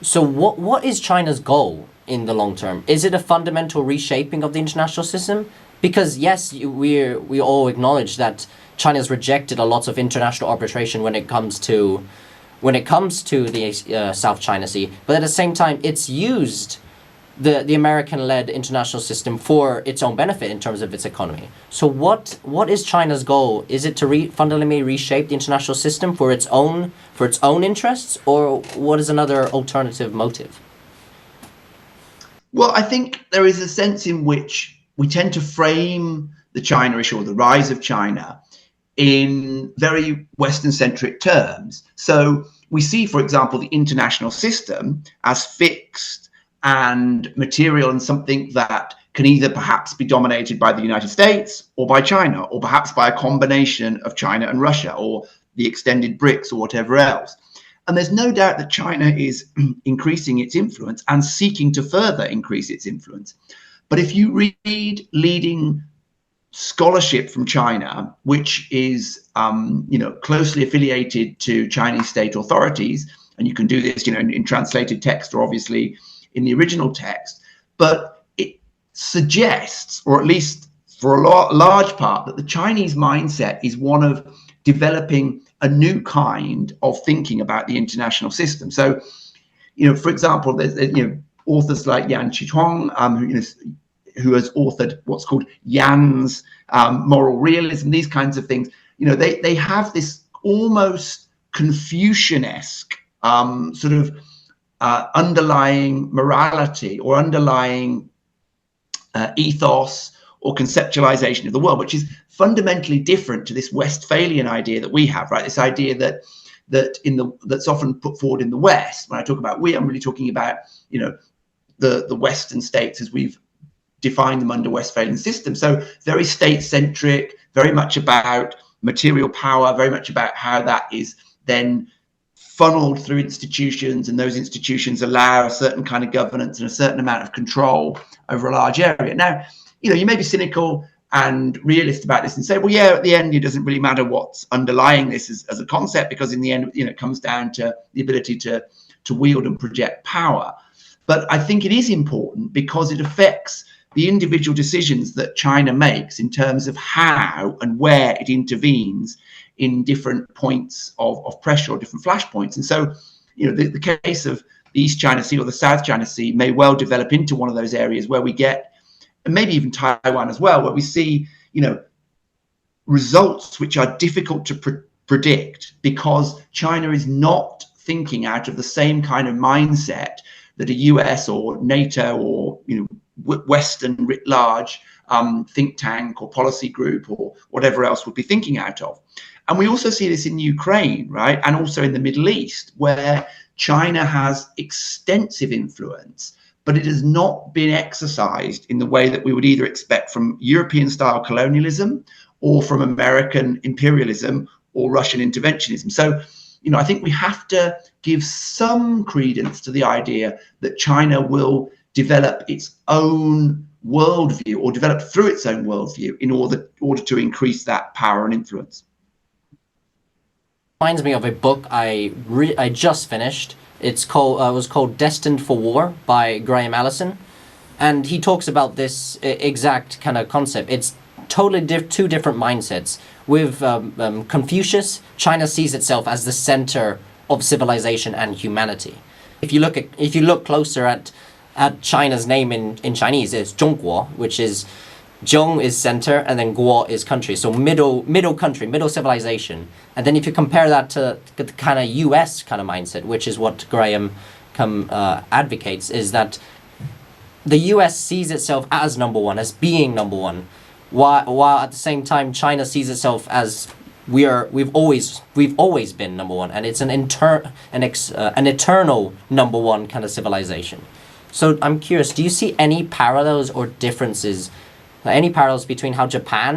So what is China's goal in the long term? Is it a fundamental reshaping of the international system? Because yes, we all acknowledge that China has rejected a lot of international arbitration when it comes to the South China Sea, but at the same time, it's used the American-led international system for its own benefit in terms of its economy. So what is China's goal? Is it to fundamentally reshape the international system for its own interests, or what is another alternative motive? Well, I think there is a sense in which we tend to frame the China issue or the rise of China in very Western-centric terms. So we see, for example, the international system as fixed and material and something that can either perhaps be dominated by the United States or by China, or perhaps by a combination of China and Russia or the extended BRICS or whatever else. And there's no doubt that China is increasing its influence and seeking to further increase its influence. But if you read leading scholarship from China, which is closely affiliated to Chinese state authorities, and you can do this in translated text or obviously in the original text, but it suggests, or at least for a large part, that the Chinese mindset is one of developing a new kind of thinking about the international system. So, for example, there's authors like Yan Qituang, who has authored what's called Yan's moral realism, these kinds of things. They have this almost Confucian-esque sort of underlying morality or underlying ethos or conceptualization of the world, which is fundamentally different to this Westphalian idea that we have, right? This idea that's often put forward in the West. When I talk about we, I'm really talking about the Western states as we've defined them under Westphalian system. So very state-centric, very much about material power, very much about how that is then funneled through institutions, and those institutions allow a certain kind of governance and a certain amount of control over a large area. Now, you may be cynical and realist about this and say, well, yeah, at the end, it doesn't really matter what's underlying this as a concept, because in the end, it comes down to the ability to wield and project power. But I think it is important because it affects the individual decisions that China makes in terms of how and where it intervenes in different points of pressure or different flashpoints. And so, the case of the East China Sea or the South China Sea may well develop into one of those areas where we get, and maybe even Taiwan as well, where we see, results which are difficult to predict because China is not thinking out of the same kind of mindset that a US or NATO or, Western writ large think tank or policy group or whatever else would be thinking out of. And we also see this in Ukraine, right? And also in the Middle East, where China has extensive influence, but it has not been exercised in the way that we would either expect from European style colonialism or from American imperialism or Russian interventionism. So, I think we have to give some credence to the idea that China will develop its own worldview or develop through its own worldview in order to increase that power and influence. Reminds me of a book I just finished. It was called Destined for War by Graham Allison, and he talks about this exact kind of concept. It's totally two different mindsets. With Confucius, China sees itself as the center of civilization and humanity. If you look closer at China's name in Chinese, it's 中国, which is Zhong is center and then Guo is country. So middle country, middle civilization. And then if you compare that to the kind of US kind of mindset, which is what Graham advocates, is that the US sees itself as number one, as being number one, while at the same time China sees itself as we've always been number one, and it's an eternal number one kind of civilization. So I'm curious, do you see any parallels or differences, any parallels between how Japan